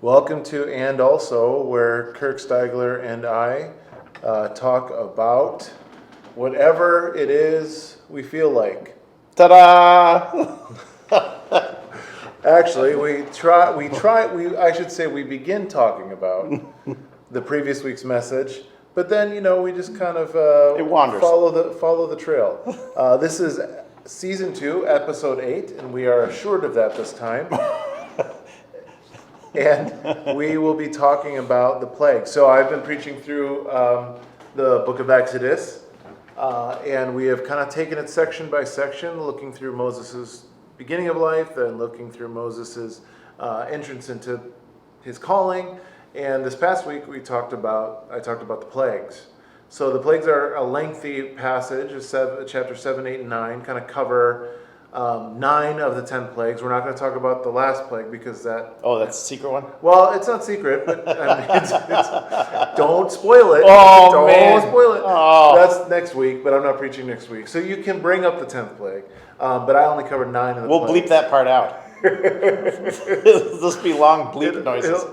Welcome to And Also, where Kirk Steigler and I talk about whatever it is we feel like. Ta-da! Actually, we begin talking about the previous week's message, but then, we just kind of It wanders. follow the trail. This is season 2, episode 8, and we are assured of that this time. And we will be talking about the plague. So I've been preaching through the book of Exodus, and we have kind of taken it section by section, looking through Moses' beginning of life and looking through Moses' entrance into his calling. And this past week I talked about the plagues. So the plagues are a lengthy passage, chapter 7, 8, and 9, kind of cover 9 of the 10 plagues. We're not going to talk about the last plague because that... Oh, that's a secret one? Well, it's not secret, but it's don't spoil it. Oh, don't man. spoil it. Oh. That's next week, but I'm not preaching next week. So you can bring up the 10th plague, but I only covered 9 of the We'll plagues. bleep that part out. It'll just be long bleep noises.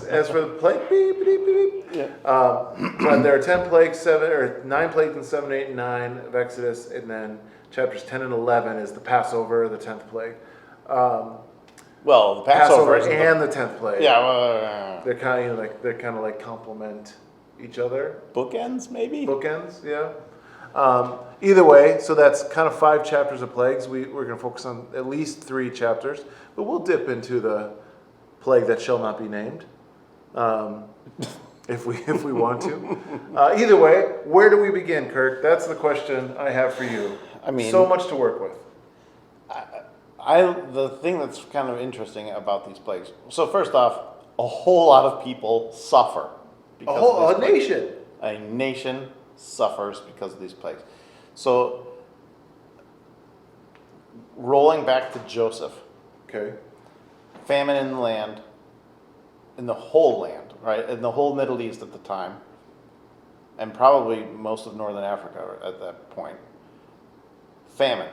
As for the plague, beep, beep, beep. Yeah. But there are 10 plagues, 9 plagues in 7, 8, and 9 of Exodus, and then chapters 10 and 11 is the Passover, the 10th plague. Well, the Passover isn't and the 10th plague. Yeah, They're kind of like complement each other. bookends, maybe? Bookends, yeah. Either way, so that's kind of 5 chapters of plagues. We're going to focus on at least 3 chapters, but we'll dip into the plague that shall not be named, if we want to. Either way, where do we begin, Kirk? That's the question I have for you. I mean, so much to work with. The thing that's kind of interesting about these plagues. So first off, a whole lot of people suffer because A nation. A nation suffers because of these plagues. So rolling back to Joseph, Okay. famine in the land, in the whole land, right, in the whole Middle East at the time, and probably most of Northern Africa at that point. Famine.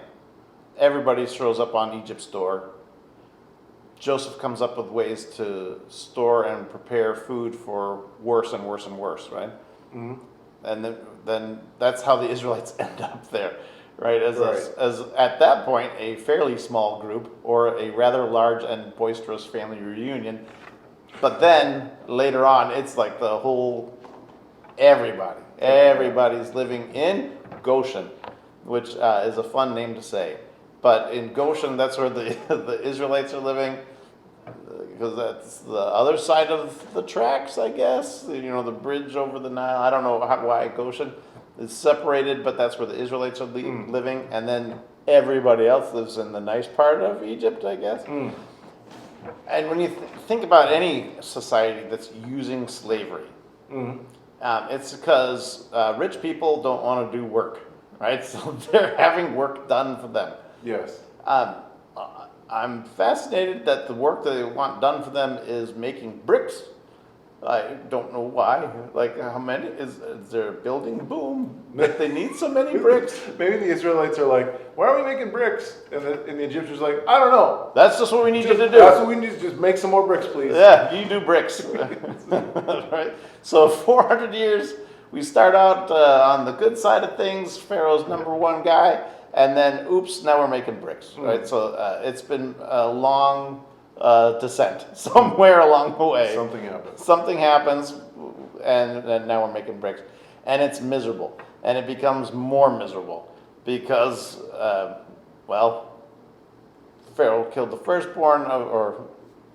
Everybody shows up on Egypt's door. Joseph comes up with ways to store and prepare food for worse and worse and worse, right? Mm-hmm. And then that's how the Israelites end up there, right? As Right. at that point, a fairly small group or a rather large and boisterous family reunion. But then later on, it's like the whole everybody's living in Goshen, which is a fun name to say. But in Goshen, that's where the Israelites are living, because that's the other side of the tracks, I guess. The bridge over the Nile. I don't know why Goshen is separated, but that's where the Israelites are living. And then everybody else lives in the nice part of Egypt, I guess. Mm. And when you think about any society that's using slavery, it's because rich people don't want to do work, right? So they're having work done for them. Yes. I'm fascinated that the work that they want done for them is making bricks. I don't know why. Like, how many? Is there a building boom that they need so many bricks? Maybe the Israelites are like, why are we making bricks? And the Egyptians are like, I don't know. That's just what we need you to do. That's what we need to just make some more bricks, please. Yeah, you do bricks. Right? So 400 years, we start out on the good side of things, Pharaoh's number 1 guy, and then, oops, now we're making bricks, right? So it's been a long descent somewhere along the way. Something happens, and now we're making bricks. And it's miserable. And it becomes more miserable because, Pharaoh killed the firstborn or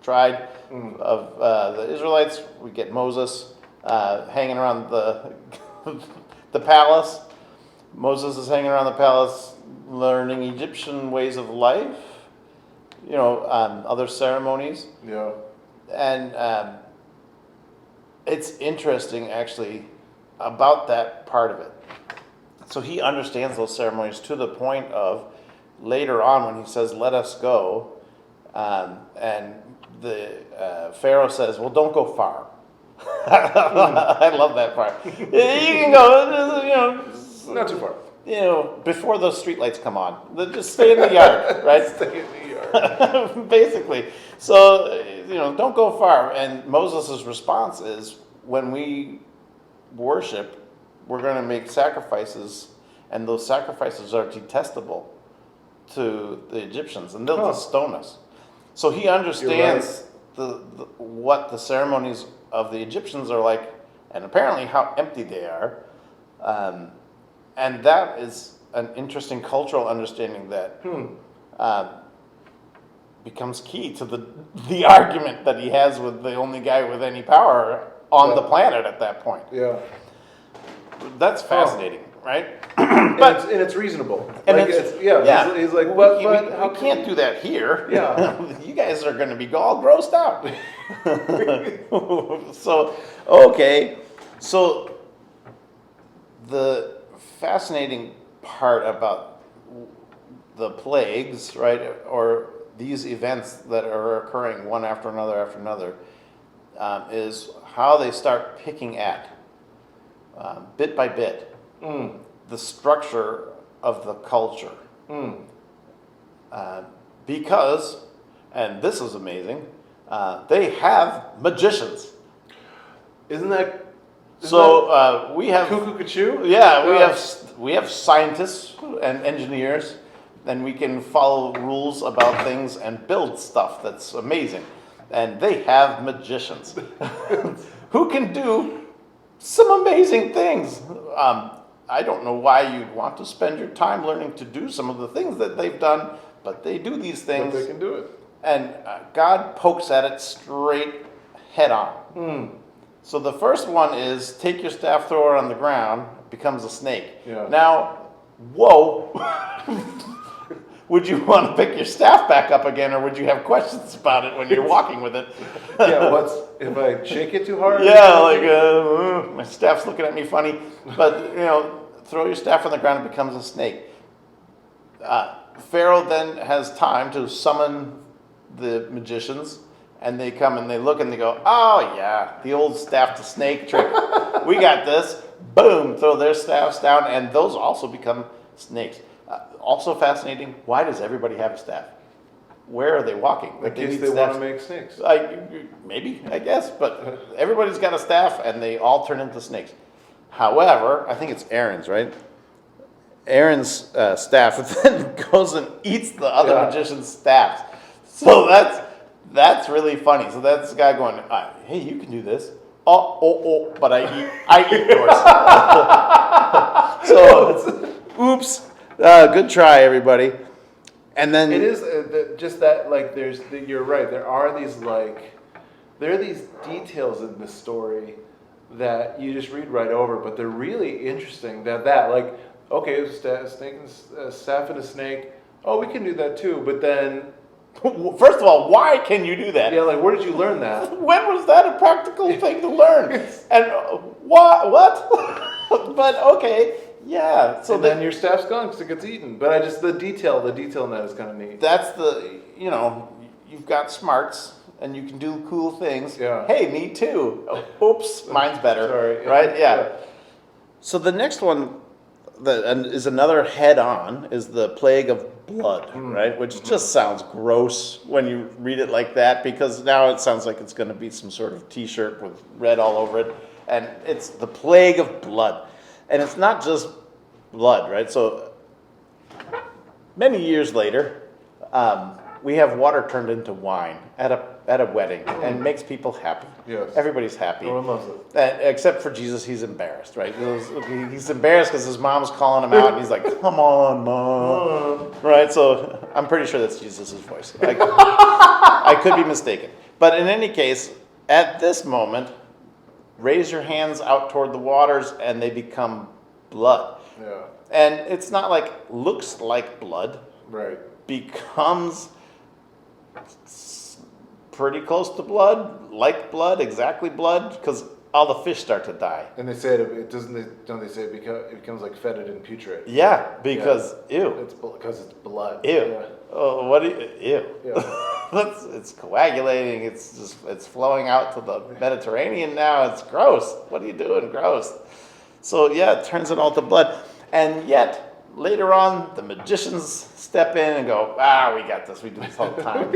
tried of the Israelites. We get Moses hanging around the palace. Moses is hanging around the palace learning Egyptian ways of life, other ceremonies. Yeah. And it's interesting, actually, about that part of it. So he understands those ceremonies to the point of later on when he says, let us go, and the Pharaoh says, well, don't go far. I love that part. You can go, not too far. Before those streetlights come on. Just stay in the yard, right? Stay in the yard. Basically. So, don't go far. And Moses' response is, when we worship, we're going to make sacrifices, and those sacrifices are detestable to the Egyptians, and they'll just stone us. So he understands what the ceremonies of the Egyptians are like, and apparently how empty they are. And that is an interesting cultural understanding that becomes key to the argument that he has with the only guy with any power on the planet at that point. Yeah. That's fascinating, right? But and it's reasonable. And like it's, He's like, we can't do that here. Yeah. You guys are going to be all grossed out. So, okay. So, the fascinating part about the plagues, right, or these events that are occurring one after another, is how they start picking at, bit by bit, the structure of the culture. Because, and this is amazing, they have magicians. Isn't that We have cuckoo cachoo? Yeah, we have scientists and engineers, and we can follow rules about things and build stuff that's amazing. And they have magicians who can do some amazing things. I don't know why you'd want to spend your time learning to do some of the things that they've done, but they do these things. But they can do it. And God pokes at it straight head on. So the first one is take your staff, throw it on the ground, it becomes a snake. Yeah. Now, whoa. Would you want to pick your staff back up again, or would you have questions about it when you're walking with it? Yeah, if I shake it too hard? Yeah, like, my staff's looking at me funny. But, throw your staff on the ground, it becomes a snake. Pharaoh then has time to summon the magicians, and they come and they look and they go, oh yeah, the old staff to snake trick. We got this. Boom, throw their staffs down, and those also become snakes. Also fascinating, why does everybody have a staff? Where are they walking? In case they want to make snakes. Maybe, I guess, but everybody's got a staff and they all turn into snakes. However, I think it's Aaron's, right? Aaron's staff then goes and eats the other magician's staffs. So that's really funny. So that's the guy going, hey, you can do this. But I eat yours. So, oops. Good try, everybody. And then it is just that, like, you're right. There are these details in this story that you just read right over, but they're really interesting. Okay, staff and a snake. Oh, we can do that too. But then, first of all, why can you do that? Yeah, like, where did you learn that? When was that a practical thing to learn? And what? But okay. Yeah, so then your staff's gone because it gets eaten. But the detail in that is kind of neat. That's you've got smarts and you can do cool things. Yeah. Hey, me too. Oops, mine's better. Sorry. Right? Yeah. So the next one is another head-on is the plague of blood, right? Which just sounds gross when you read it like that, because now it sounds like it's going to be some sort of T-shirt with red all over it, and it's the plague of blood. And it's not just blood, right? So many years later, we have water turned into wine at a wedding, and makes people happy. Yes. Everybody's happy. Everyone loves it. Except for Jesus, he's embarrassed, right? He's embarrassed because his mom's calling him out, and he's like, come on, Mom. Right? So I'm pretty sure that's Jesus' voice. I could be mistaken. But in any case, at this moment, raise your hands out toward the waters, and they become blood. Yeah. And it's not like looks like blood. Right. Becomes pretty close to blood, like blood, exactly blood, because all the fish start to die. And they say don't they say it becomes like fetid and putrid? Yeah, because ew. It's because it's blood. Ew. Yeah. Oh, what do you, ew. Yeah. It's coagulating. It's flowing out to the Mediterranean now. It's gross. What are you doing? Gross. So yeah, it turns it all to blood. And yet later on, the magicians step in and go, we got this. We do this all the time.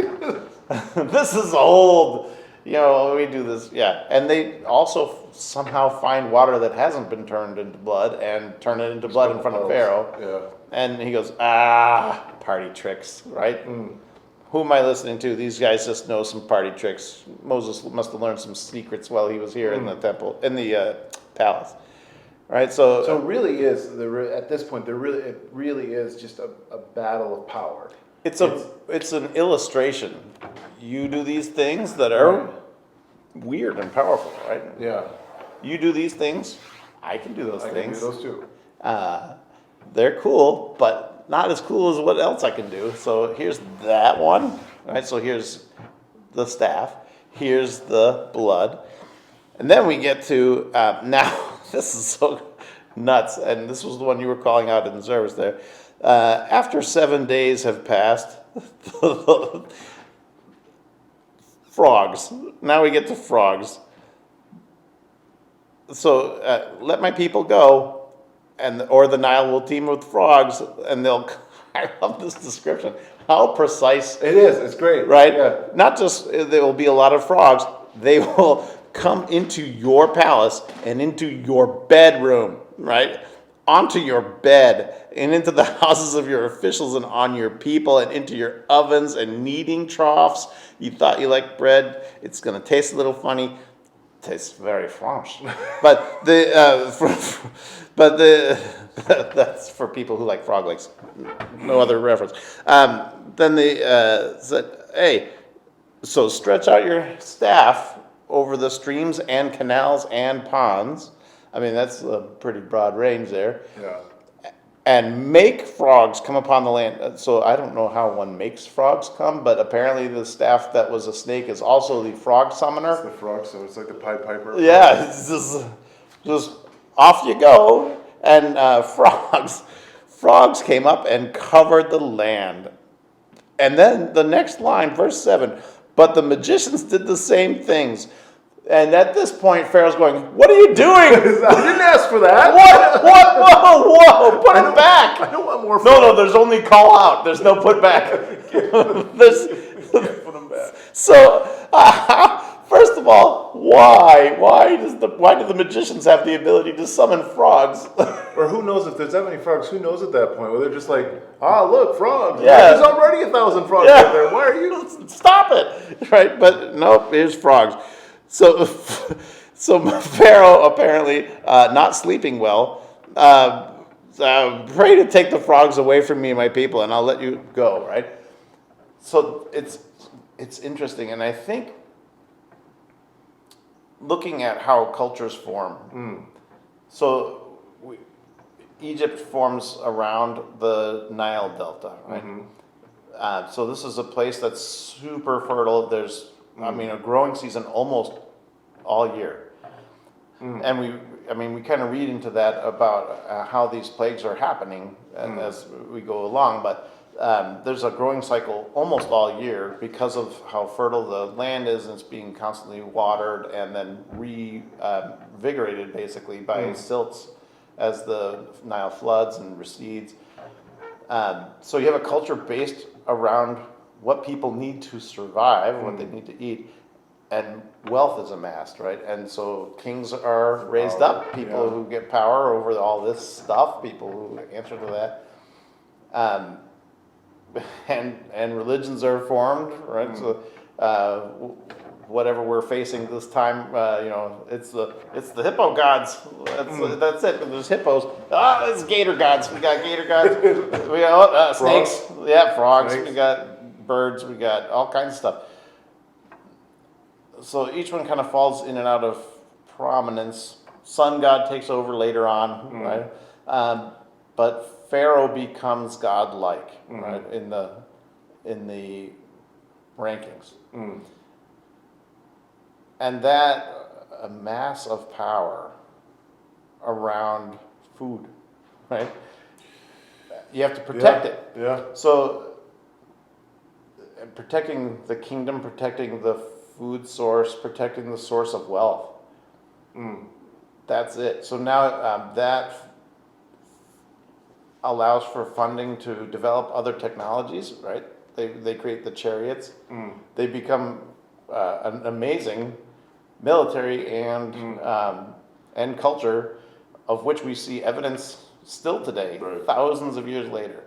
This is old. You know, we do this. Yeah. And they also somehow find water that hasn't been turned into blood and turn it into blood in front of Pharaoh. Yeah. And he goes, party tricks, right? Who am I listening to? These guys just know some party tricks. Moses must have learned some secrets while he was here in the temple, in the palace, right? So it really is at this point. It really is just a battle of power. it's an illustration. You do these things that are weird and powerful, right? Yeah. You do these things, I can do those I things. can do those too. They're cool, but not as cool as what else I can do. So here's that one, right? So here's the staff, here's the blood, and then we get to now. This is so nuts, and this was the one you were calling out in the service there. After 7 days have passed, frogs. Now we get to frogs. So let my people go. Or the Nile will teem with frogs, and they'll. I love this description. How precise It is. It's great. right? Yeah. Not just there will be a lot of frogs. They will come into your palace and into your bedroom, right? Onto your bed and into the houses of your officials and on your people and into your ovens and kneading troughs. You thought you liked bread. It's going to taste a little funny. Tastes very French, but that's for people who like frog legs. No other reference. Then they said, "Hey, so stretch out your staff over the streams and canals and ponds." I mean, that's a pretty broad range there. Yeah. And make frogs come upon the land. So I don't know how one makes frogs come, but apparently the staff that was a snake is also the frog summoner. It's the frog, so it's like the Pied Piper. Yeah, it's just off you go. And frogs came up and covered the land. And then the next line, verse 7, but the magicians did the same things. And at this point, Pharaoh's going, what are you doing? I didn't ask for that. What? Whoa, put it back. I don't want more. No, there's only call out. There's no put back. There's, Put them back. so, first of all, why? Why do the magicians have the ability to summon frogs? Or who knows if there's that many frogs? Who knows at that point? Where they're just like, look, frogs. Yeah. There's already 1,000 frogs Yeah. out there. Why are you? Stop it, right? But nope, here's frogs. So Pharaoh apparently not sleeping well. Pray to take the frogs away from me and my people, and I'll let you go. Right. So it's interesting, and I think looking at how cultures form. So Egypt forms around the Nile Delta, right? So this is a place that's super fertile. There's a growing season almost all year. And we kind of read into that about how these plagues are happening as we go along, but there's a growing cycle almost all year because of how fertile the land is, and it's being constantly watered and then revigorated basically by silts as the Nile floods and recedes. So you have a culture based around what people need to survive, what they need to eat, and wealth is amassed, right? And so kings are raised up, people who get power over all this stuff, people who answer to that, and religions are formed, right? So whatever we're facing this time, it's the hippo gods. That's it. There's hippos. It's gator gods. We got gator gods. We got snakes. Yeah, frogs. Snakes. We got birds. We got all kinds of stuff. So each one kind of falls in and out of prominence. Sun god takes over later on, right? But Pharaoh becomes godlike, right, in the rankings. And that a mass of power around food, right? You have to protect it. Yeah. So protecting the kingdom, protecting the food source, protecting the source of wealth. That's it. So now that allows for funding to develop other technologies, right? They create the chariots. They become an amazing military and culture of which we see evidence still today, Right. thousands of years later.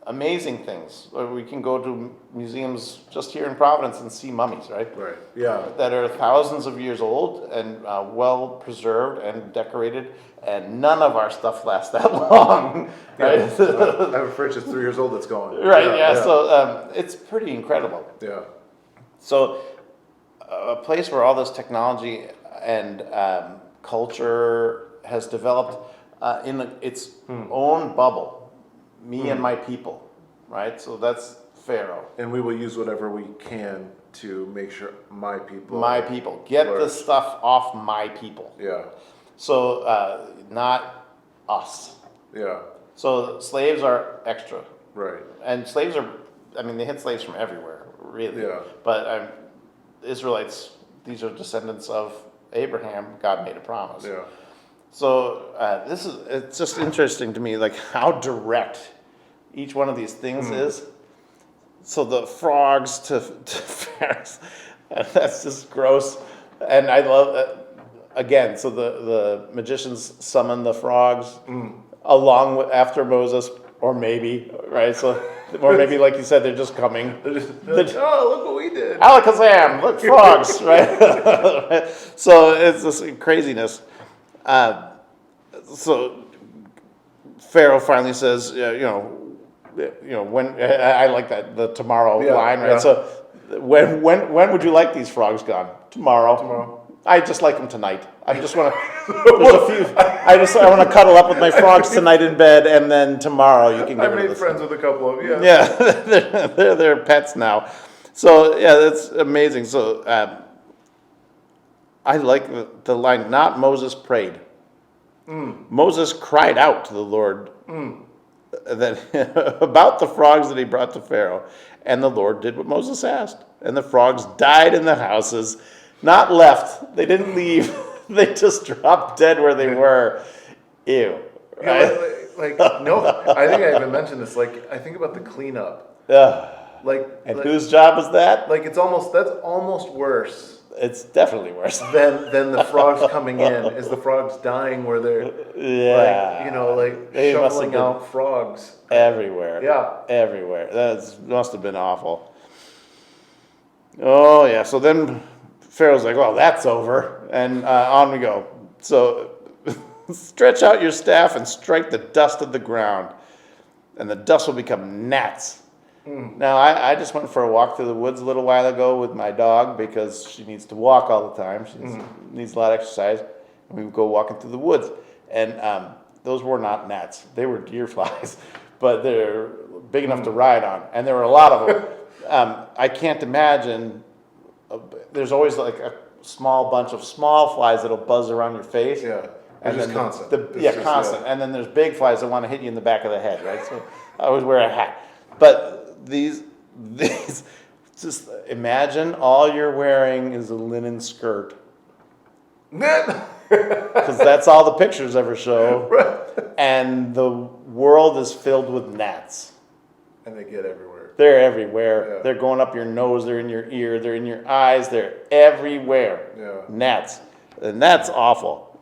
Amazing things. We can go to museums just here in Providence and see mummies, right? Right. Yeah. That are thousands of years old and well preserved and decorated, and none of our stuff lasts that long, right? I have a fridge that's 3 years old that's gone. Right, yeah. So it's pretty incredible. Yeah. So a place where all this technology and culture has developed in its own bubble, me and my people, right? So that's Pharaoh. And we will use whatever we can to make sure my people. Get the flourish. stuff off my people. Yeah. So not us. Yeah. So slaves are extra. Right. And slaves are, I mean, they hit slaves from everywhere, really. Yeah. But Israelites, these are descendants of Abraham. God made a promise. Yeah. So it's just interesting to me, like how direct each one of these things is. So the frogs to Pharaohs, that's just gross. And I love, again, so the magicians summon the frogs along with, after Moses, or maybe, right? So, or maybe like you said, they're just coming. They're oh, look what we did. Alakazam, look, frogs, right? So it's this craziness. So Pharaoh finally says, when I like that the tomorrow line, right? Yeah. So when would you like these frogs gone? Tomorrow. Tomorrow. I just like them tonight. I just want to. There's a few. I want to cuddle up with my frogs tonight in bed, and then tomorrow you can. I made friends with a couple of Yeah, they're pets now. So yeah, that's amazing. So I like the line. Not Moses prayed. Moses cried out to the Lord that about the frogs that he brought to Pharaoh, and the Lord did what Moses asked, and the frogs died in the houses, not left. They didn't leave. They just dropped dead where they were. Ew. Right? No, I think I even mentioned this. Like, I think about the cleanup. And whose job is that? Like, that's almost worse It's definitely worse. than the frogs coming in. Is the frogs dying where they're They must have shoveling been out frogs everywhere. Yeah. Everywhere. That must have been awful. Oh yeah. So then Pharaoh's like, "Well, that's over," and on we go. So stretch out your staff and strike the dust of the ground, and the dust will become gnats. Now, I just went for a walk through the woods a little while ago with my dog because she needs to walk all the time. She needs a lot of exercise. And we would go walking through the woods. And those were not gnats. They were deer flies. But they're big enough to ride on. And there were a lot of them. I can't imagine. There's always like a small bunch of small flies that'll buzz around your face. Yeah. And It's just then constant. Constant. And then there's big flies that want to hit you in the back of the head, right? So I always wear a hat. But these, just imagine all you're wearing is a linen skirt. Because that's all the pictures ever show. Right. And the world is filled with gnats. And they get everywhere. They're everywhere. Yeah. They're going up your nose, they're in your ear, they're in your eyes, they're everywhere. Yeah. Gnats. And that's awful.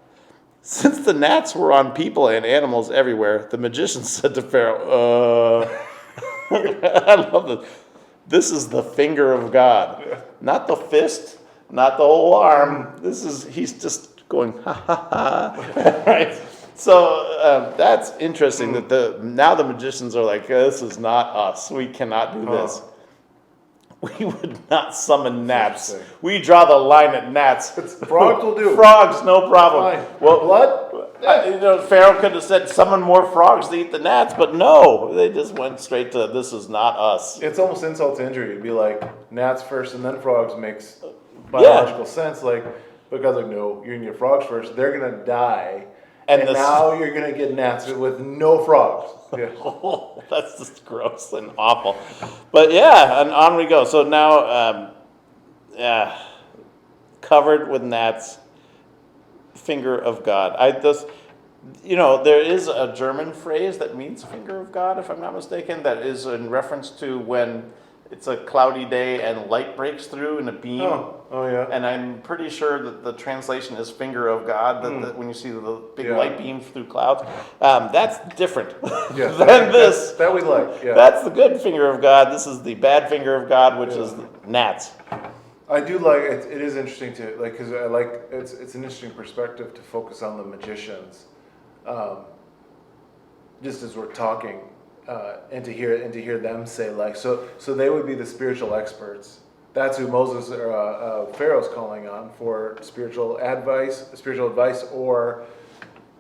Since the gnats were on people and animals everywhere, the magician said to Pharaoh, I love this. This is the finger of God. Not the fist, not the whole arm. He's just going, ha ha ha. Right? So that's interesting that now the magicians are like, this is not us. We cannot do this. We would not summon gnats. We draw the line at gnats. Frogs will do. Frogs, no problem. Fine. Well, Blood? Pharaoh could have said, summon more frogs to eat the gnats, but no. They just went straight to, this is not us. It's almost insult to injury. It'd be like gnats first and then frogs makes biological sense. Because no, you're gonna get frogs first. They're gonna die, and now you're gonna get gnats with no frogs. Yeah. Oh, that's just gross and awful. But yeah, and on we go. So now, covered with gnats. Finger of God. You know, there is a German phrase that means finger of God, if I'm not mistaken, that is in reference to when it's a cloudy day and light breaks through in a beam. Oh yeah. And I'm pretty sure that the translation is finger of God, that when you see the big Yeah. light beam through clouds. That's different Yes, than this. that we like. Yeah. That's the good finger of God. This is the bad finger of God, which is gnats. I do like it. It is interesting to like because I like it's an interesting perspective to focus on the magicians, just as we're talking, and to hear them say like so they would be the spiritual experts. That's who Moses or Pharaoh's calling on for spiritual advice or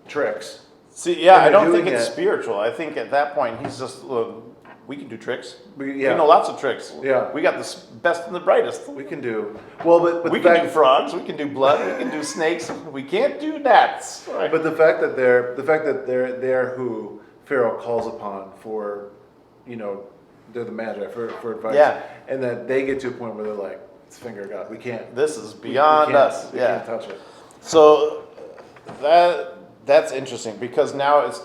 tricks. See, yeah, And I they're don't think doing it's it. spiritual. I think at that point he's just, look, we can do tricks. Yeah. We know lots of tricks. Yeah. We got the best and the brightest. We can do well, but We the can fact, do frogs. We can do blood. We can do snakes. We can't do gnats. Right. But the fact that they're who Pharaoh calls upon for, they're the magi for advice. Yeah. And that they get to a point where they're like, it's finger of God. We can't. This is we beyond can't- us. We Yeah. can't touch it. So that's interesting because now it's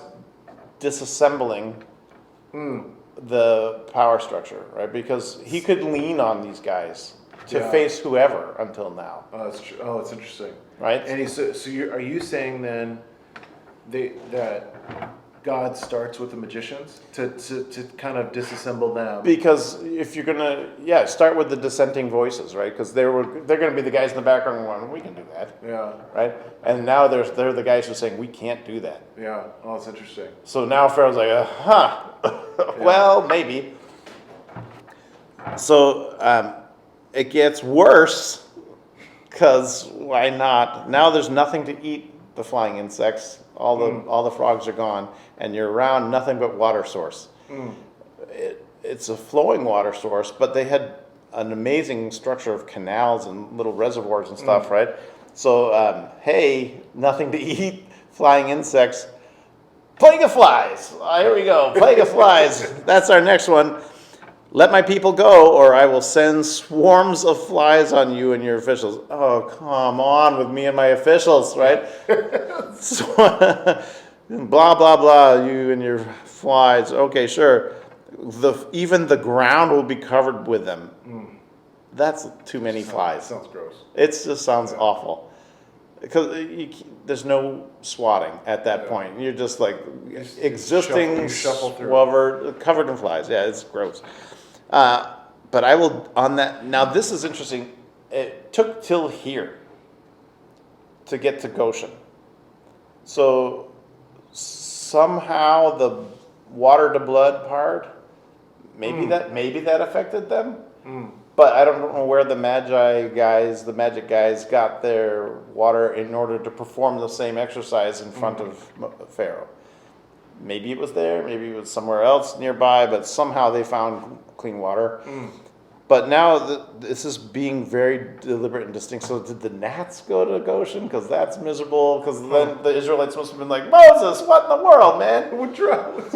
disassembling the power structure, right? Because he could lean on these guys to Yeah. face whoever until now, Oh, that's true. Oh, that's interesting. right? And are you saying then that God starts with the magicians to kind of disassemble them? Because if you're gonna, start with the dissenting voices, right? Because they're gonna be the guys in the background going, we can do that, Yeah. right? And now they're the guys who are saying we can't do that. Yeah. Oh, that's interesting. So now Pharaoh's like, well, maybe. So it gets worse because why not? Now there's nothing to eat the flying insects. All the frogs are gone, and you're around nothing but water source. It's a flowing water source, but they had an amazing structure of canals and little reservoirs and stuff, right? So hey, nothing to eat, flying insects. Plague of flies. Here we go. Plague of flies. That's our next one. Let my people go, or I will send swarms of flies on you and your officials. Oh, come on with me and my officials, right? So, blah, blah, blah, you and your flies. Okay, sure. Even the ground will be covered with them. That's too many flies. Sounds gross. It just sounds awful. Because there's no swatting at that point. You're just like existing, you shuffle through. covered in flies. Yeah, it's gross. But I will, on that, now this is interesting. It took till here to get to Goshen. So somehow the water to blood part, maybe that affected them. But I don't know where the magic guys got their water in order to perform the same exercise in front of Pharaoh. Maybe it was there, maybe it was somewhere else nearby, but somehow they found clean water. But now this is being very deliberate and distinct. So did the gnats go to Goshen? Because that's miserable. Because then the Israelites must have been like, Moses, what in the world, man?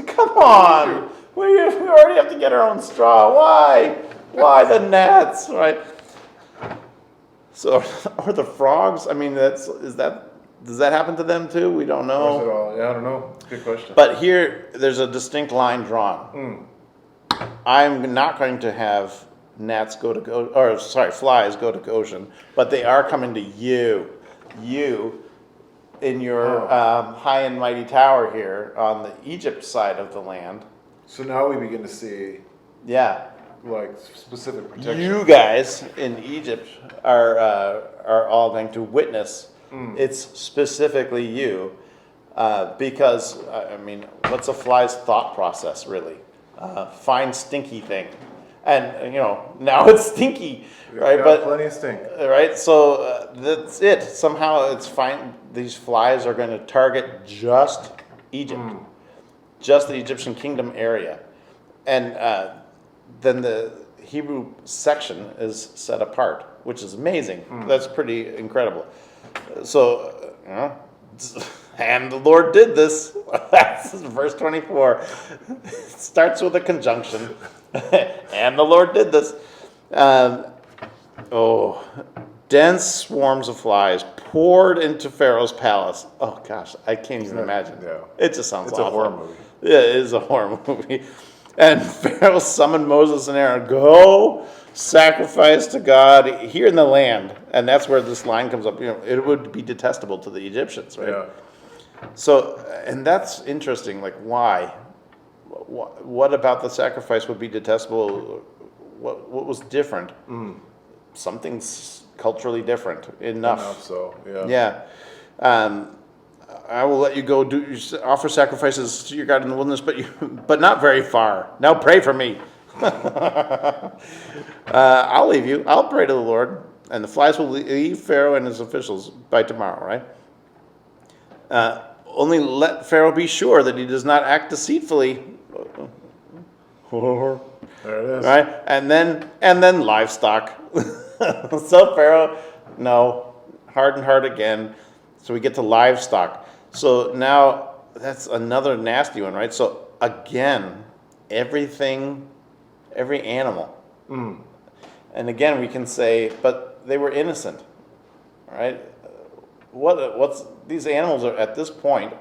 Come on. We already have to get our own straw. Why the gnats, right? So, or the frogs? I mean, does that happen to them too? We don't know. Yeah, I don't know. Good question. But here, there's a distinct line drawn. I'm not going to have gnats flies go to Goshen, but they are coming to you in your high and mighty tower here on the Egypt side of the land. So now we begin to see Yeah. like specific protection. You guys in Egypt are all going to witness. It's specifically you, because I mean, what's a fly's thought process really? Find stinky thing, and now it's stinky, right? Yeah, But plenty of stink. right, so that's it. Somehow it's fine. These flies are going to target just Egypt, just the Egyptian kingdom area, and then the Hebrew section is set apart, which is amazing. That's pretty incredible. So, and the Lord did this. That's verse 24. It starts with a conjunction. And the Lord did this. dense swarms of flies poured into Pharaoh's palace. Oh gosh, I can't even imagine. Yeah. It just sounds It's awful. a horror movie. Yeah, it is a horror movie. And Pharaoh summoned Moses and Aaron, go sacrifice to God here in the land. And that's where this line comes up. It would be detestable to the Egyptians, right? Yeah. So, and that's interesting. Like, why? What about the sacrifice would be detestable? What was different? Something's culturally different. Enough. So, yeah. Yeah. I will let you go offer sacrifices to your God in the wilderness, but not very far. Now pray for me. I'll leave you. I'll pray to the Lord, and the flies will leave Pharaoh and his officials by tomorrow, right? Only let Pharaoh be sure that he does not act deceitfully. There it is. Right? And then livestock. So Pharaoh, no, hardened heart again. So we get to livestock. So now that's another nasty one, right? So again, every animal. And again, we can say, but they were innocent, right? What's these animals are at this point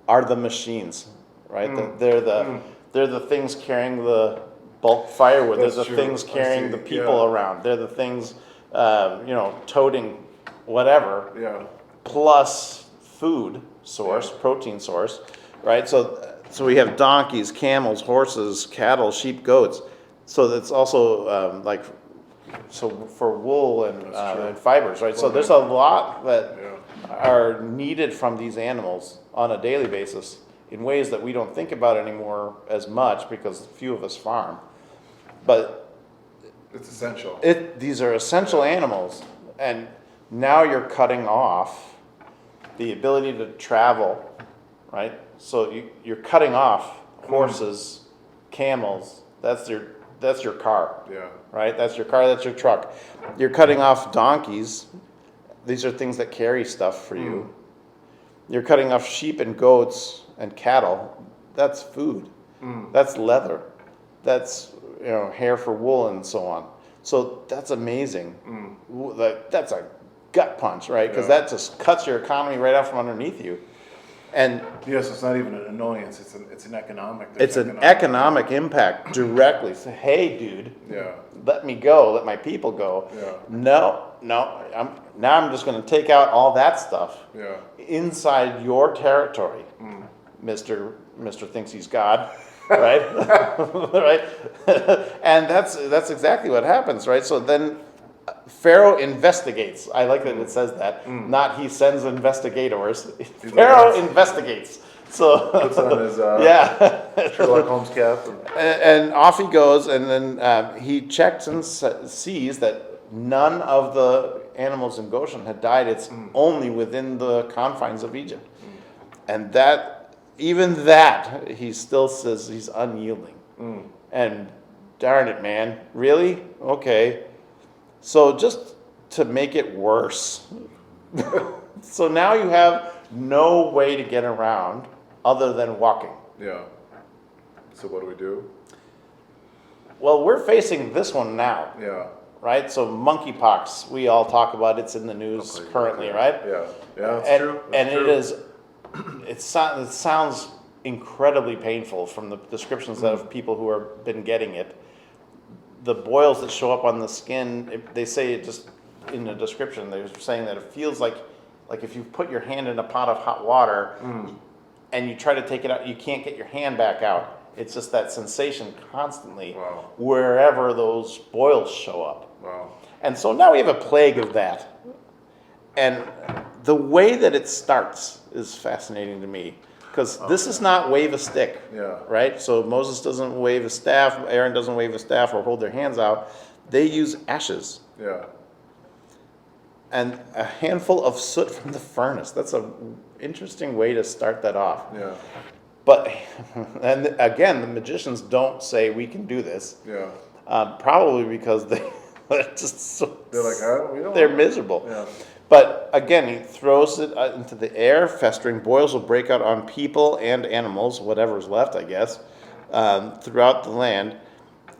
are the machines, right? They're the things carrying the bulk firewood. That's They're the true. things carrying the people Yeah. around. They're the things, toting whatever. Yeah. Plus food source, protein source, right? So we have donkeys, camels, horses, cattle, sheep, goats. So that's also for wool and fibers, right? So there's a lot that are needed from these animals on a daily basis in ways that we don't think about anymore as much because few of us farm. But It's essential. these are essential animals, and now you're cutting off the ability to travel, right? So you're cutting off horses, camels. That's your car, Yeah. right? That's your car. That's your truck. You're cutting off donkeys. These are things that carry stuff for you. You're cutting off sheep and goats and cattle. That's food. That's leather. That's hair for wool and so on. So that's amazing. That's a gut punch, right? Because that just cuts your economy right out from underneath you. And Yes, it's not even an annoyance. It's an economic. it's an economic impact directly. So, hey, dude, Yeah. let me go. Let my people go. Yeah. No. I'm just going to take out all that stuff Yeah. inside your territory, Mister thinks he's God, right? Right? And that's exactly what happens, right? So then Pharaoh investigates. I like that it says that. Not he sends investigators. Pharaoh investigates. So Puts on his yeah. Sherlock Holmes cap. And off he goes, and then he checks and sees that none of the animals in Goshen had died. It's only within the confines of Egypt. And even that, he still says he's unyielding. And darn it, man, really? Okay. So just to make it worse, so now you have no way to get around other than walking. Yeah. So what do we do? Well, we're facing this one now, Yeah. right? So monkeypox, we all talk about. It's in the news currently, right? Yeah. Yeah. That's And, true. and That's it is, it sounds incredibly painful from the descriptions of people who have been getting it. The boils that show up on the skin, they say it just in the description, they're saying that it feels like if you put your hand in a pot of hot water and you try to take it out, you can't get your hand back out. It's just that sensation constantly wherever those boils show up. Wow. And so now we have a plague of that. And the way that it starts is fascinating to me. Because this is not wave a stick, right? So Moses doesn't wave a staff, Aaron doesn't wave a staff or hold their hands out. They use ashes. Yeah. And a handful of soot from the furnace. That's an interesting way to start that off. Yeah. But, and again, the magicians don't say we can do this. Yeah. Probably because they're just so, They're like, we don't. they're miserable. Yeah. But again, he throws it into the air. Festering boils will break out on people and animals, whatever's left, I guess, throughout the land.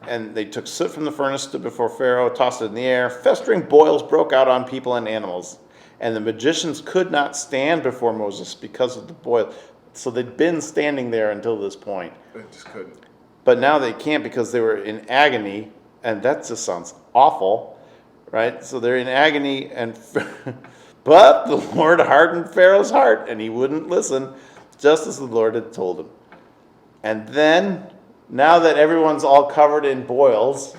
and they took soot from the furnace, stood before Pharaoh, tossed it in the air. Festering boils broke out on people and animals. And the magicians could not stand before Moses because of the boil. So they'd been standing there until this point. They just couldn't. But now they can't because they were in agony, and that just sounds awful, right? So they're in agony, and but the Lord hardened Pharaoh's heart, and he wouldn't listen, just as the Lord had told him. And then, now that everyone's all covered in boils,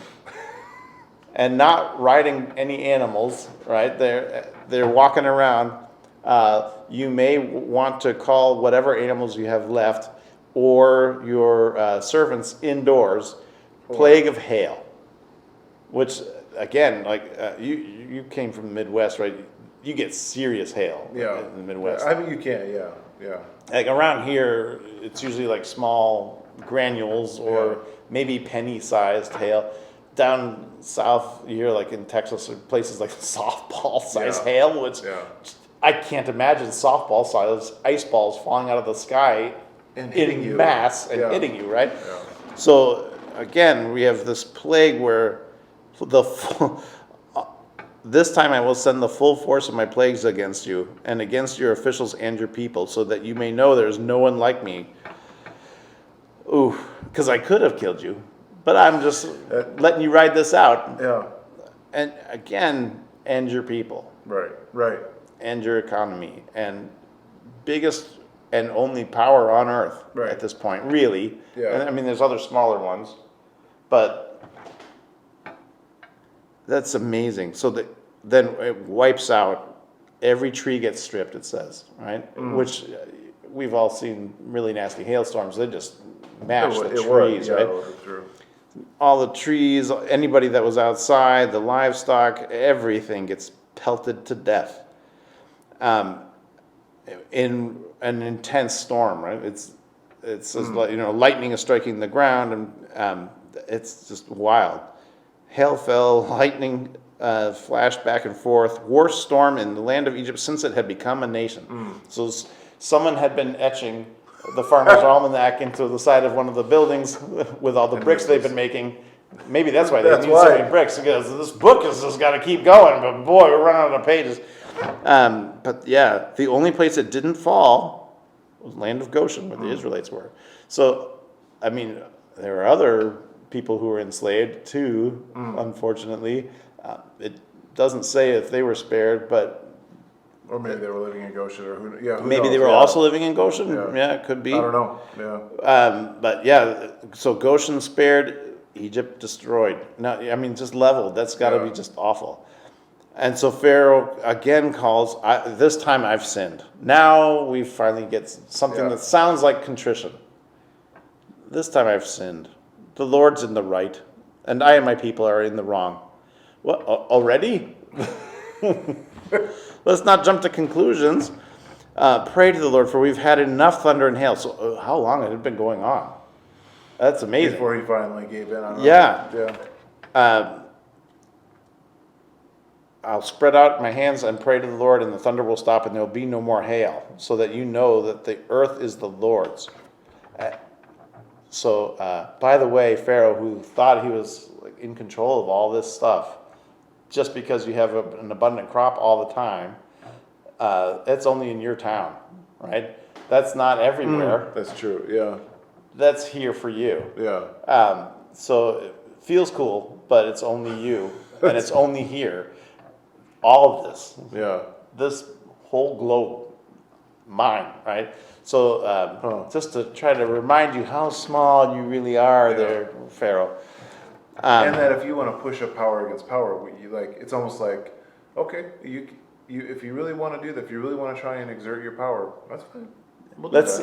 and not riding any animals, right? They're walking around. You may want to call whatever animals you have left, or your servants indoors, plague of hail, which again, like you came from the Midwest, right? You get serious hail in the Midwest. I mean, you can, yeah. Like around here, it's usually like small granules or maybe penny-sized hail. Down south here, like in Texas, or places like softball-sized hail, which I can't imagine softball-sized ice balls falling out of the sky and in mass and hitting you, right? Yeah. So again, we have this plague where this time I will send the full force of my plagues against you and against your officials and your people, so that you may know there is no one like me. Ooh, because I could have killed you, but I'm just letting you ride this out. Yeah. And again, end your people. Right. End your economy. And biggest and only power on earth at this point, really. Yeah. And, I mean, there's other smaller ones, but that's amazing. So then it wipes out, every tree gets stripped, it says, right? Which we've all seen really nasty hailstorms. They just mash the trees, right? All the trees, anybody that was outside, the livestock, everything gets pelted to death. In an intense storm, right? It's just like, lightning is striking the ground, and it's just wild. Hail fell, lightning flashed back and forth. Worst storm in the land of Egypt since it had become a nation. So someone had been etching the Farmer's Almanac into the side of one of the buildings with all the bricks they've been making. Maybe that's why they need so many bricks, because this book has just got to keep going. But boy, we're running out of pages. But yeah, the only place it didn't fall was the land of Goshen, where the Israelites were. So, I mean, there were other people who were enslaved too, unfortunately. It doesn't say if they were spared, but... Or maybe they were living in Goshen, or who maybe knows? they were also living in Goshen. Yeah. It could be. I don't know. But yeah, so Goshen spared, Egypt destroyed. Now, I mean, just leveled. That's got to be just awful. And so Pharaoh again calls, this time I've sinned. Now we finally get something that sounds like contrition. This time I've sinned. The Lord's in the right, and I and my people are in the wrong. What, already? Let's not jump to conclusions. Pray to the Lord, for we've had enough thunder and hail. So how long had it been going on? That's amazing. Before he finally gave in on it. Yeah. I'll spread out my hands and pray to the Lord, and the thunder will stop, and there will be no more hail, so that you know that the earth is the Lord's. By the way, Pharaoh, who thought he was in control of all this stuff, just because you have an abundant crop all the time, it's only in your town, right? That's not everywhere. That's true, yeah. That's here for you. Yeah. So it feels cool, but it's only you, and it's only here. All of this. Yeah. This whole globe, mine, right? So just to try to remind you how small you really are there, Pharaoh. And that if you want to push a power against power, it's almost like, okay, you if you really want to do that, if you really want to try and exert your power, that's fine. Let's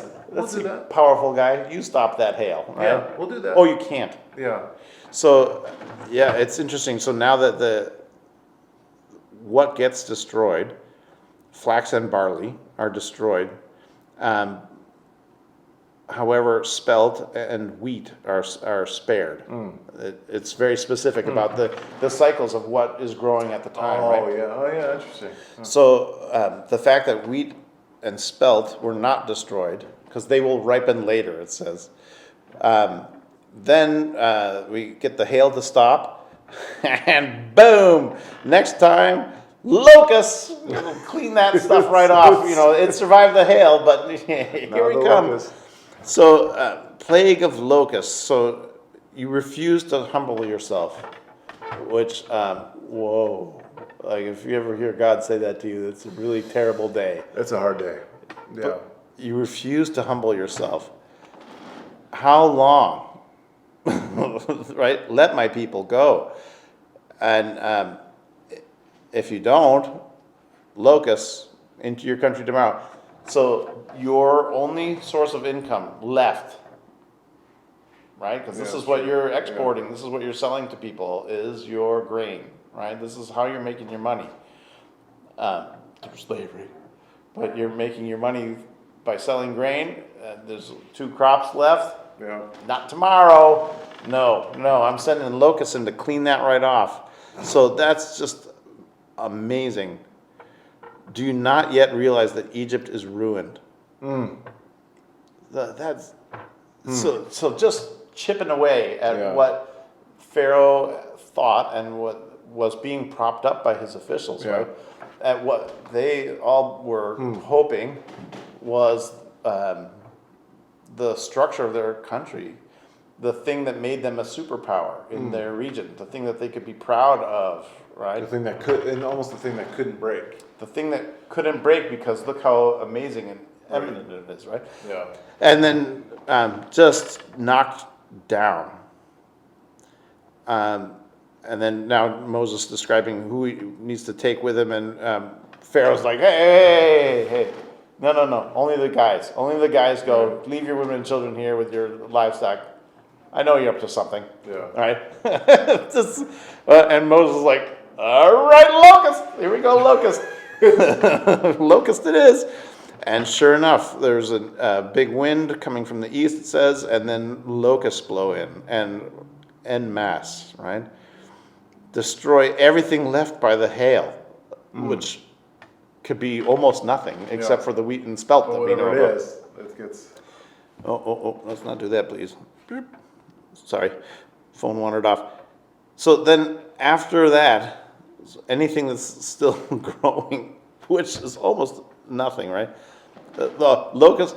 do that. Powerful guy, you stop that hail, right? Yeah, we'll do that. Oh, you can't. Yeah. So, yeah, it's interesting. So now that what gets destroyed, flax and barley are destroyed. However, spelt and wheat are spared. It's very specific about the cycles of what is growing at the time. Oh yeah, interesting. So the fact that wheat and spelt were not destroyed, because they will ripen later, it says. Then we get the hail to stop, and boom! Next time, locusts clean that stuff right off. It survived the hail, but here Now we the come. locust. So, plague of locusts. So you refuse to humble yourself, which, whoa! Like if you ever hear God say that to you, it's a really terrible day. It's a hard day. Yeah. But you refuse to humble yourself. How long? Right? Let my people go. And if you don't, locusts into your country tomorrow. So your only source of income left, right? Because this Yeah, is what sure. you're exporting. This is what you're selling to people is your grain, right? This is how you're making your money through slavery. But you're making your money by selling grain. There's 2 crops left. Yeah. Not tomorrow. No, I'm sending locusts in to clean that right off. So that's just amazing. Do you not yet realize that Egypt is ruined? That's so just chipping away at Yeah. what Pharaoh thought and what was being propped up by his officials, Yeah. right? At what they all were hoping was the structure of their country, the thing that made them a superpower in their region, the thing that they could be proud of, right? The thing that could, and almost the thing that couldn't break. The thing that couldn't break because look how amazing and eminent it is, right? Yeah. And then just knocked down. And then now Moses describing who he needs to take with him, and Pharaoh's like, hey, no, only the guys. Only the guys go. Leave your women and children here with your livestock. I know you're up to something. Yeah. All right. And Moses is like, all right, locust. Here we go, locust. Locust it is. And sure enough, there's a big wind coming from the east, it says, and then locusts blow in and en masse, right? Destroy everything left by the hail, which could be almost nothing except for the wheat and spelt that we know Whatever it about. is, it gets. Oh, let's not do that, please. Beep. Sorry, phone wandered off. So then after that, anything that's still growing, which is almost nothing, right? The locust,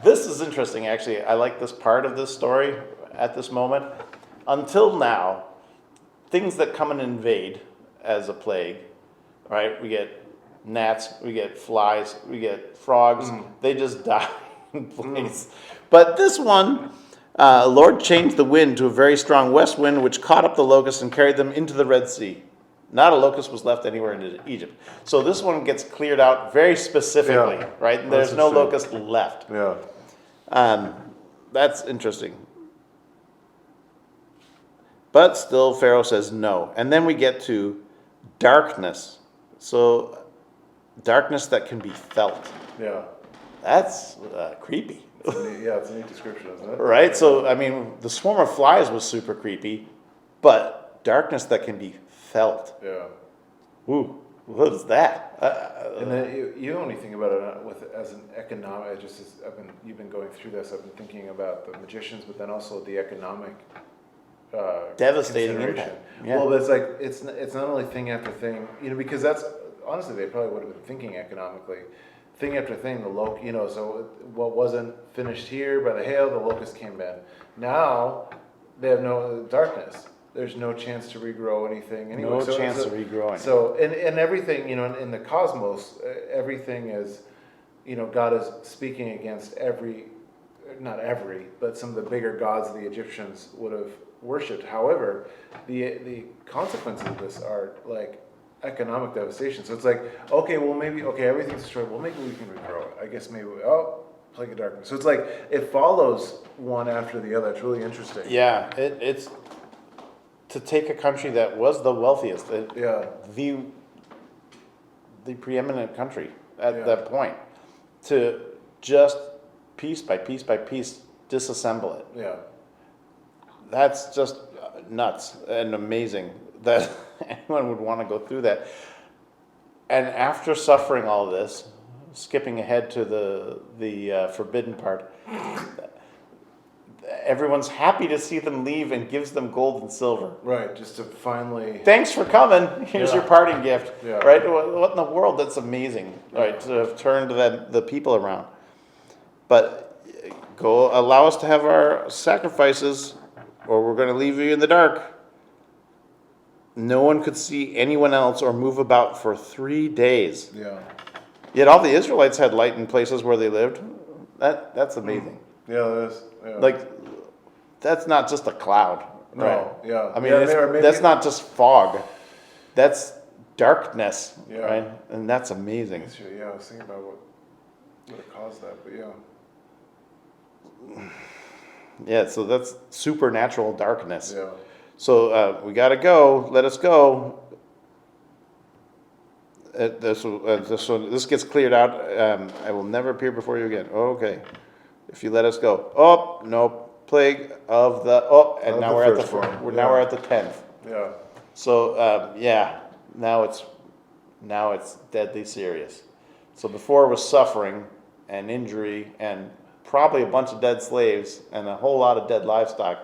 this is interesting actually. I like this part of this story at this moment. Until now, things that come and invade as a plague, right? We get gnats, we get flies, we get frogs. They just die in place. But this one, Lord changed the wind to a very strong west wind, which caught up the locusts and carried them into the Red Sea. Not a locust was left anywhere in Egypt. So this one gets cleared out very specifically, right? And there's no locust left. Yeah. That's interesting. But still, Pharaoh says no. And then we get to darkness. So darkness that can be felt. Yeah. That's creepy. Yeah, it's a neat description, isn't it? Right? So, I mean, the swarm of flies was super creepy, but darkness that can be felt. Yeah. Ooh, what is that? And then you only think about it as an economic. You've been going through this. I've been thinking about the magicians, but then also the economic Devastating consideration. impact. Yeah. Well, but it's like it's not only thing after thing, because that's honestly they probably would have been thinking economically, thing after thing. So what wasn't finished here by the hail, the locust came in. Now they have no darkness. There's no chance to regrow anything anyway. No chance of regrowing. So, and everything, in the cosmos, everything is, God is speaking against not every, but some of the bigger gods the Egyptians would have worshipped. However, the consequences of this are like economic devastation. So it's like, everything's destroyed. Well, maybe we can regrow it. I guess maybe, plague of darkness. So it's like, it follows one after the other. It's really interesting. Yeah, it's to take a country that was the wealthiest, Yeah. the preeminent country at that point, to just piece by piece by piece disassemble it. Yeah. That's just nuts and amazing that anyone would want to go through that. And after suffering all this, skipping ahead to the forbidden part, everyone's happy to see them leave and gives them gold and silver. Right, just to finally. Thanks for coming. Here's Yeah. your parting gift. Yeah. Right? What in the world? That's amazing. Right? To have turned the people around. But go allow us to have our sacrifices, or we're going to leave you in the dark. No one could see anyone else or move about for 3 days. Yeah. Yet all the Israelites had light in places where they lived. That's amazing. Yeah, that is. Yeah. Like, that's not just a cloud. No, Right? yeah. I mean, Yeah, maybe- that's not just fog. That's darkness, Yeah. right? And that's amazing. Yeah, I was thinking about what caused that, but yeah. Yeah, so that's supernatural darkness. Yeah. So we got to go. Let us go. This gets cleared out. I will never appear before you again. Okay. If you let us go. Oh, no. Plague of the. Oh, and Of now the we're at the. firstborn. Now we're at the 10th. Yeah. So yeah, now it's deadly serious. So before it was suffering and injury and probably a bunch of dead slaves and a whole lot of dead livestock,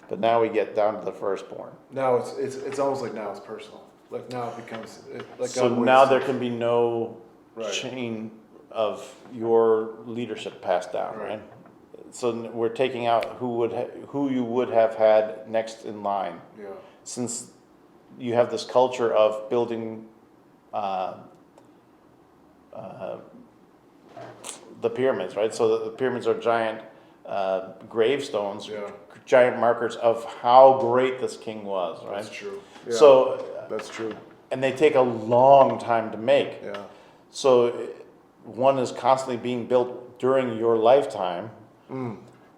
but now we get down to the firstborn. Now it's almost like now it's personal. Like now it becomes like. So God now waits. there can be no Right. chain of your leadership passed down, Right. right? So we're taking out who you would have had next in line, Yeah. since you have this culture of building the pyramids, right? So the pyramids are giant gravestones, Yeah. giant markers of how great this king was, right? That's true. Yeah. So, That's true. and they take a long time to make. Yeah. So one is constantly being built during your lifetime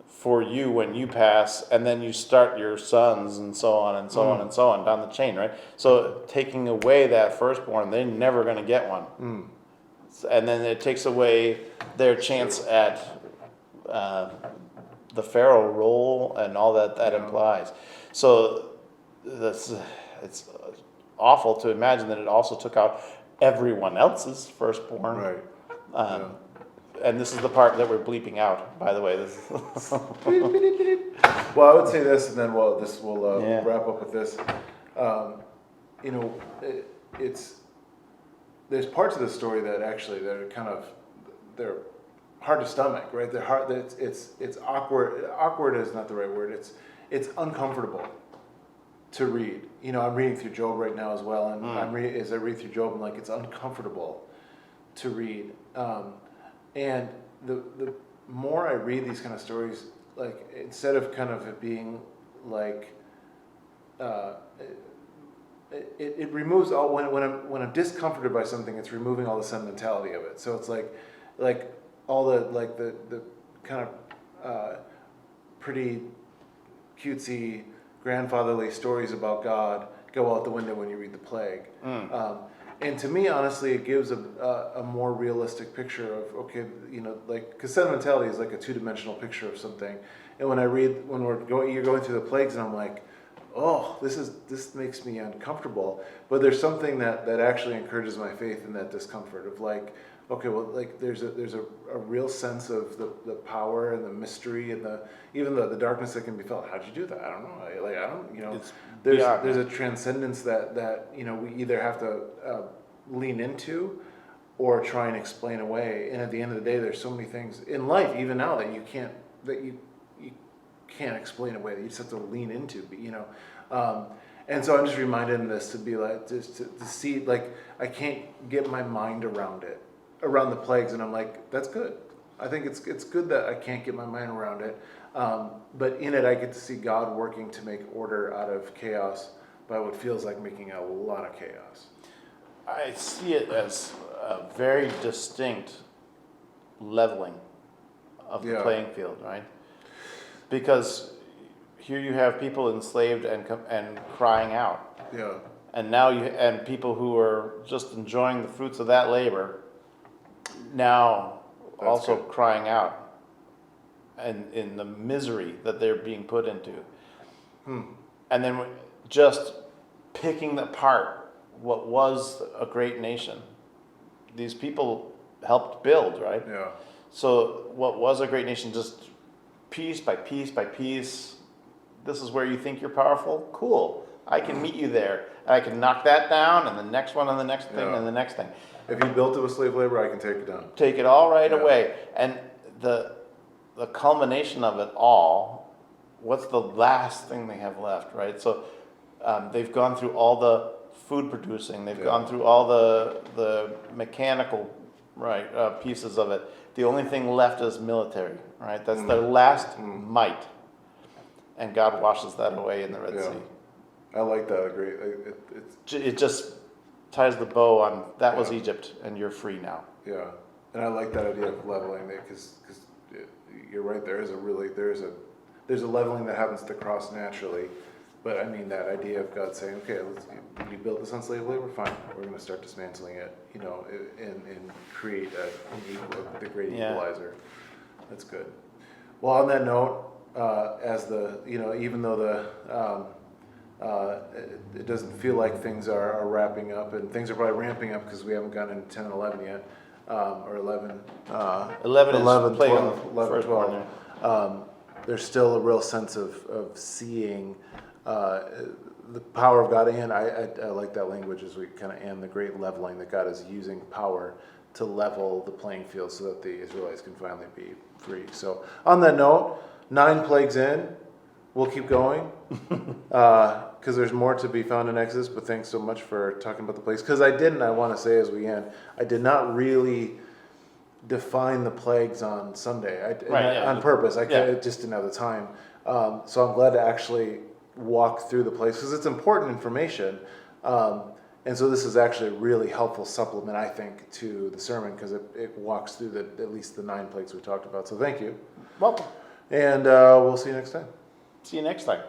for you when you pass, and then you start your sons and so on and so on and so on down the chain, right? So taking away that firstborn, they're never going to get one. And then it takes away their chance at the pharaoh role and all that Yeah. implies. So it's awful to imagine that it also took out everyone else's firstborn. Right. And this is the part that we're bleeping out, by the way. This Well, I would say this, and then we'll Yeah. wrap up with this. You know, there's parts of the story that actually they're hard to stomach, right? They're hard. It's awkward. Awkward is not the right word. It's uncomfortable to read. You know, I'm reading through Job right now as well, and as I read through Job, I'm like, it's uncomfortable to read. And the more I read these kind of stories, like instead of kind of it being like, it removes all when I'm discomforted by something, it's removing all the sentimentality of it. So it's like all the kind of pretty cutesy grandfatherly stories about God go out the window when you read the plague. And to me, honestly, it gives a more realistic picture of, okay, you know, like, because sentimentality is like a two-dimensional picture of something. And when you're going through the plagues, and I'm like, oh, this makes me uncomfortable. But there's something that actually encourages my faith in that discomfort of like, okay, well, like there's a real sense of the power and the mystery and even the darkness that can be felt. How'd you do that? I don't know. It's There's beyond, a transcendence that you know we either have to lean into or try and explain away. And at the end of the day, there's so many things in life, even now, that you can't explain away, that you just have to lean into. You know, and so I'm just reminded in this to be like just to see, like, I can't get my mind around the plagues, and I'm like, that's good. I think it's good that I can't get my mind around it. But in it, I get to see God working to make order out of chaos by what feels like making a lot of chaos. I see it as a very distinct leveling of the Yeah. playing field, right? Because here you have people enslaved and crying out, Yeah. and now and people who are just enjoying the fruits of that labor now That's also good. crying out and in the misery that they're being put into. And then just picking apart what was a great nation. These people helped build, right? Yeah. So what was a great nation just piece by piece by piece. This is where you think you're powerful. Cool. I can meet you there. And I can knock that down, and the next one, and the next thing, Yeah. and the next thing. If you built it with slave labor, I can take it down. Take it all right Yeah. away. And the culmination of it all, what's the last thing they have left, right? So they've gone through all the food producing. They've Yeah. gone through all the mechanical pieces of it. The only thing left is military, right? That's their last might. And God washes that away in the Red Yeah. Sea. I like that. Great. It just ties the bow on that was Yeah. Egypt, and you're free now. Yeah, and I like that idea of leveling it because you're right. There's a leveling that happens to cross naturally, but I mean that idea of God saying, okay, you built this on slave labor, fine. We're going to start dismantling it, and create the great Yeah. equalizer. That's good. Well, on that note, even though it doesn't feel like things are wrapping up, and things are probably ramping up because we haven't gotten into 10 and 11 yet, or 11. 11 is 11, playing 12, the 11, first 12. one there. There's still a real sense of seeing the power of God, and I like that language as we kind of and the great leveling that God is using power to level the playing field so that the Israelites can finally be free. So on that note, 9 plagues in. We'll keep going because there's more to be found in Exodus, but thanks so much for talking about the plagues. Because I want to say as we end, I did not really define the plagues on Sunday on purpose. I just didn't have the time. So I'm glad to actually walk through the plagues because it's important information. And so this is actually a really helpful supplement, I think, to the sermon because it walks through at least the 9 plagues we talked about. So thank you. Welcome. And we'll see you next time. See you next time.